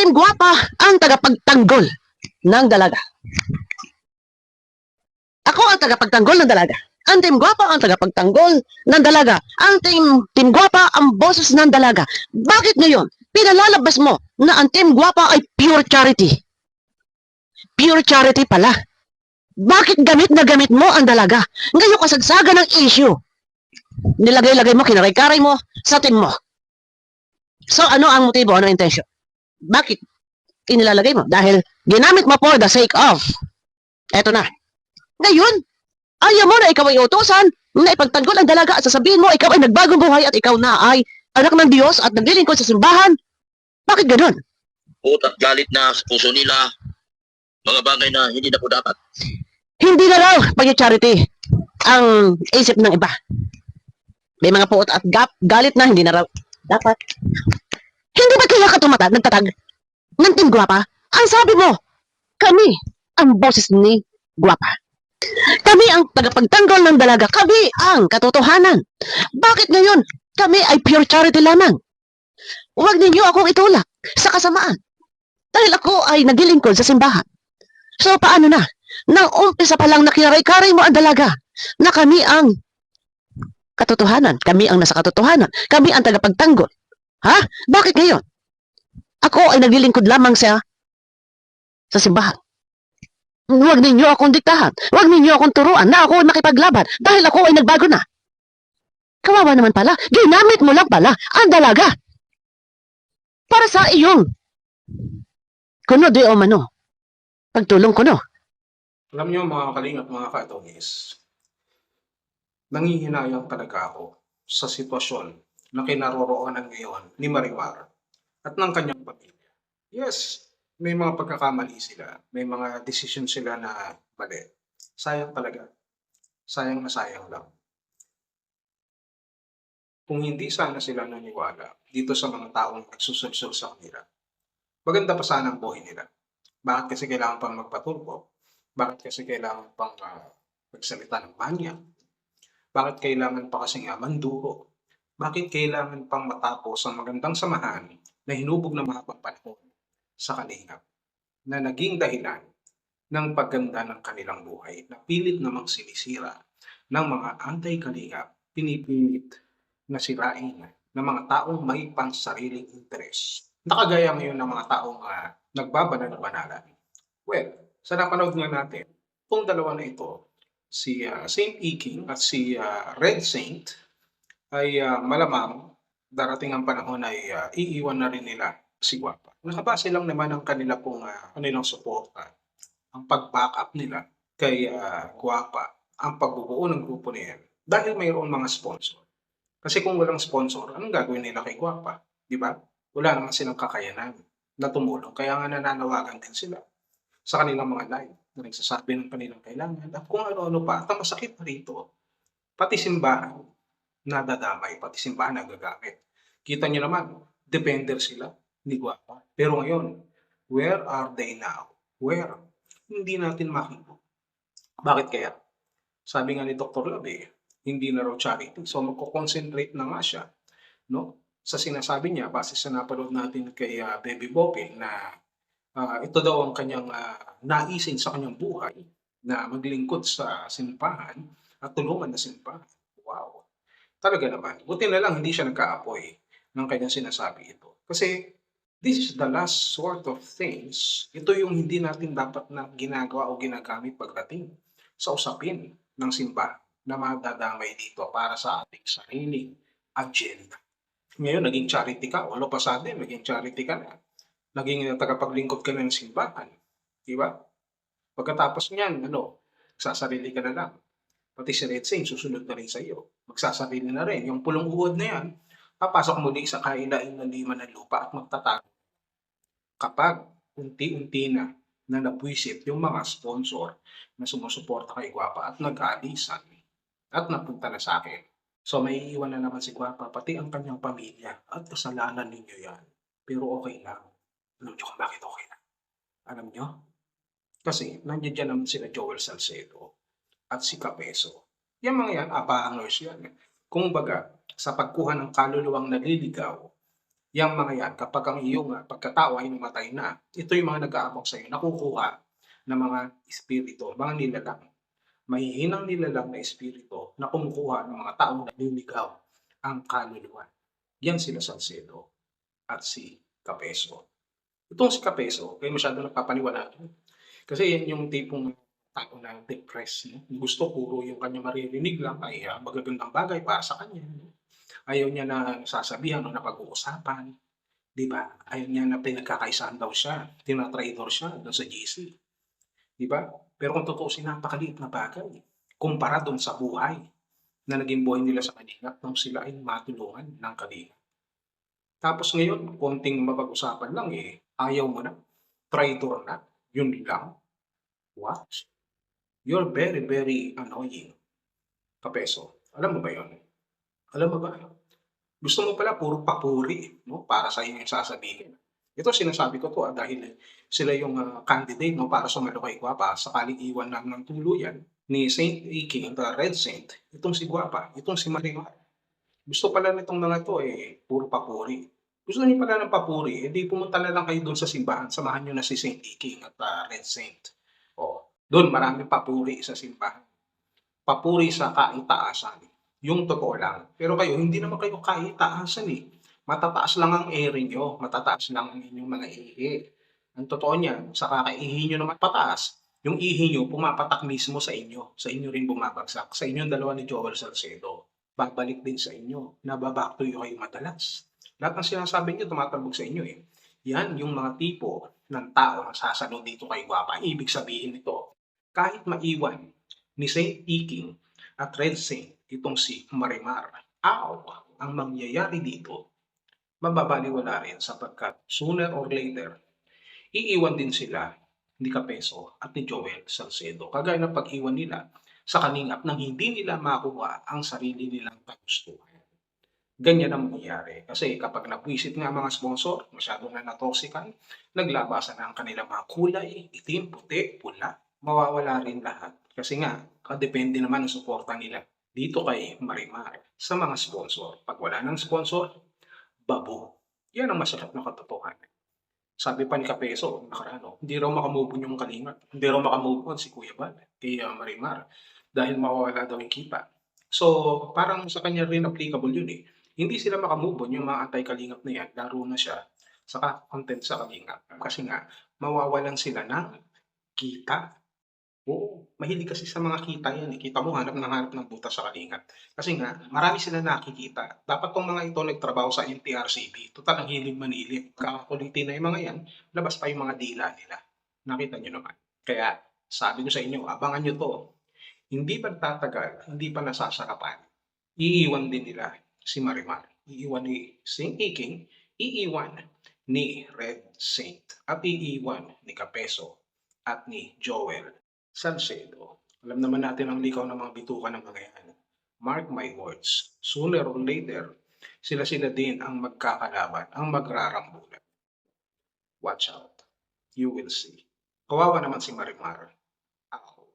Team Guwapa ang tagapagtanggol ng dalaga. Ako ang tagapagtanggol ng dalaga. Ang Team Guwapa ang tagapagtanggol ng dalaga. Ang Team Guwapa ang boses ng dalaga. Bakit ngayon pinalalabas mo na ang Team Guwapa ay pure charity? Pure charity pala. Bakit gamit na gamit mo ang dalaga? Ngayon kasagsaga ng issue. Nilagay-lagay mo, kinaray-karay mo sa team mo. So ano ang motibo? Ano ang intention? Bakit inilalagay mo? Dahil ginamit mo for the sake of. Eto na. Ngayon, ayaw mo na ikaw ay utusan na ipagtanggol ang dalaga at sasabihin mo ikaw ay nagbagong buhay at ikaw na ay anak ng Diyos at naglilingkod sa simbahan. Bakit ganun? Utak galit na sa puso nila. Mga bagay na hindi na po dapat. Hindi na raw pag-charity ang isip ng iba. May mga puot at galit na hindi na raw dapat. Hindi ba kaya ka nagtatag ng Team Guwapa? Ang sabi mo, kami ang boses ni Guwapa. Kami ang tagapagtanggol ng dalaga. Kami ang katotohanan. Bakit ngayon kami ay pure charity lamang? Huwag ninyo akong itulak sa kasamaan. Dahil ako ay naglilingkod sa simbahan. So paano na? Nang umpisa pa lang nakiray-karay mo ang dalaga na kami ang katotohanan. Kami ang nasa katotohanan. Kami ang tagapagtanggol. Ha? Bakit ngayon? Ako ay naglilingkod lamang sa simbahan. Huwag ninyo akong diktahan. Huwag ninyo akong turuan na ako nakipaglaban dahil ako ay nagbago na. Kawawa naman pala. Ginamit mo lang pala ang dalaga. Para sa iyong kuno di o mano. Pagtulong kuno. Alam niyo mga kalingap, mga ka-atonis, nangihinayang talaga ako sa sitwasyon na kinaroroonan ngayon ni Marimar at ng kanyang pamilya. Yes, may mga pagkakamali sila, may mga desisyon sila na mali. Sayang talaga. Sayang na sayang lang. Kung hindi sana sila naniwala dito sa mga taong nagsusulsul sa kanila, maganda pa sana ang buhay nila. Bakit kasi kailangan pang magpatulpo? Bakit kasi kailangan pang magsalita ng manya? Bakit kailangan pa kasi manduro? Bakit kailangan pang matapos ang magandang samahan na hinubog na mahabang panahon sa kalingap na naging dahilan ng pagganda ng kanilang buhay na pilit namang sinisira ng mga anti-kalingap, pinipilit na sirain ng mga taong may pansariling interes. Nakagaya ngayon ng mga taong nagbabanal-banalan. Well, sa napanood nga natin, itong dalawa na ito, si Saint Iking at si Red Saint, ay malamang darating ang panahon ay iiwan na rin nila si Guwapa. Nakabase lang naman ang kanila pong kanilang suporta, ang pag-back up nila kay Guwapa, ang pagbubuo ng grupo niyan dahil mayroong mga sponsor. Kasi kung walang sponsor, anong gagawin nila kay Guwapa? Di ba? Wala naman silang kakayanan na tumulong. Kaya nga nananawagan din sila sa kanilang mga live na nagsasabi ng kanilang kailangan at kung ano-ano pa. At ang masakit na rito, pati simbahan nadadamay, pati simbahan nagagamit. Kita niyo naman, depender sila ni Guwapa. Pero ngayon, where are they now? Where? Hindi natin makita. Bakit kaya? Sabi nga ni Dr. Labe, hindi na raw charity. So magko-concentrate na nga siya, no? Sa sinasabi niya, base sa napanood natin kay Baby Bobby na ito daw ang kanyang naisin sa kanyang buhay na maglingkod sa simbahan at tulungan na simbahan. Wow! Talaga naman. Buti na lang hindi siya nagka-apoy ng kanyang sinasabi ito. Kasi this is the last sort of things. Ito yung hindi natin dapat na ginagawa o ginagamit pagdating sa usapin ng simbahan na madadamay dito para sa ating sariling agenda. Ngayon, naging charity ka. Wala pa sa atin, naging charity ka na. Naging tagapaglingkod ka ng simbahan. Diba? Pagkatapos niyan, sasarili ka na lang. Pati si Red Saint, susunod na rin sa iyo. Magsasarili na rin. Yung pulong uod na yan, papasok muli sa kailain ng lima ng lupa at magtatago. Kapag unti-unti na nabwisit yung mga sponsor na sumusuporta kay Guwapa at nag-aalisan at napunta na sa akin. So may iiwan na naman si Guwapa, pati ang kanyang pamilya at kasalanan ninyo yan. Pero okay lang. Alam nyo kung bakit okay lang? Alam nyo? Kasi nandiyan dyan naman sila Joel Salcedo at si Capeso. Yung mga yan, abangers yan. Kung baga, sa pagkuha ng kaluluwang naliligaw, Yang mga yan, kapag ang iyong pagkatao ay namatay na, ito yung mga nag-aabang sa'yo, nakukuha ng mga espiritu, mga nilalang. Mahihinang nilalang na espiritu na kumukuha ng mga taong naliligaw ang kaluluwa. Yan sila Salcedo at si Capeso. Itong si Capeso, kaya masyado nagpapaniwala. Kasi yan yung tipong tao na depressed. No? Gusto puro yung kanya maririnig lang ay magagandang bagay para sa kanya. No? Ayaw niya na sasabihan o napag-uusapan. Di ba? Ayaw niya na pinagkakaisahan daw siya. Tinatraidor siya doon sa GC. Di ba? Pero kung tutuusin, napakaliit na bagay. Kumpara doon sa buhay na naging buhay nila sa Kalingap nung sila ay matulungan ng Kalingap. Tapos ngayon, konting mapag-usapan lang ayaw mo na. Traitor na. Yun lang. What? You're very, very annoying, Kapeso. Alam mo ba yun? Alam mo ba? Gusto mo pala puro papuri, no? Para sa inyo yung sasabihin. Ito sinasabi ko to dahil sila yung candidate no, para sumalo kay Guapa sakaling iwan lang ng tuluyan ni Saint Iking, the Red Saint, itong si Guapa, itong si Marimar. Gusto pala nitong mga to puro papuri. Gusto niyo pala ng papuri, hindi pumunta na lang kayo doon sa simbahan, samahan niyo na si Saint Iking at Red Saint. Doon maraming papuri sa simbahan. Papuri sa kaitaasan. Yung totoo lang. Pero kayo, hindi naman kayo kaitaasan Matataas lang ang airing nyo. Matataas lang ang inyong mga ihi. Ang totoo niyan, sa kakaihi nyo naman pataas, yung ihi nyo pumapatak mismo sa inyo. Sa inyo rin bumabagsak. Sa inyong dalawa ni Joel Salcedo. Babalik din sa inyo. Nababack to you kayo madalas. Lahat ng sinasabi nyo tumatalbog sa inyo Yan yung mga tipo ng tao na sasalo dito kay Guapa. Ibig sabihin nito, kahit maiwan ni Saint Iking at Red Saint itong si Marimar, ang mangyayari dito, mababaliwala rin sapagkat sooner or later, iiwan din sila ni Capeso at ni Joel Salcedo. Kagaya ng pag-iwan nila sa Kalingap nang hindi nila makuha ang sarili nilang kagustuhan. Ganyan ang mangyayari. Kasi kapag napwisit nga mga sponsor, masyado na natoksikan, naglabasan na ang kanilang mga kulay, itim, puti, pula, mawawala rin lahat. Kasi nga, depende naman ang suporta nila dito kay Marimar sa mga sponsor. Pag wala ng sponsor, babo. Yan ang masakit na katotohanan. Sabi pa ni Capeso, nakarano, hindi raw makamove on yung Kalingap. Hindi raw makamove on si Kuya Bal kay Marimar dahil mawawala daw yung kita. So, parang sa kanya rin applicable yun Hindi sila makamove on yung mga anti-Kalingap na yan, laro na siya sa content sa Kalingap. Kasi nga, mawawalan sila ng kita. Oo, mahilig kasi sa mga kita yan Kita mo, hanap ng butas sa Kalingap. Kasi nga, marami sila nakikita. Dapat tong mga ito nagtrabaho sa NTRCB. Total ang hilig manilip. Kakakulitin na yung mga yan, labas pa yung mga dila nila. Nakita nyo naman. Kaya, sabi ko sa inyo, abangan nyo to. Hindi pa tatagal, hindi pa nasasarapan. Iiwan din nila si Marimar. Iiwan ni Saint Iking, iiwan ni Red Saint, at iiwan ni Capeso at ni Joel Salcedo. Alam naman natin ang likaw ng mga bituka ng mga yan. Mark my words, sooner or later, sila-sila din ang magkakalaban, ang magrarambulan. Watch out. You will see. Kawawa naman si Marimar. Ako.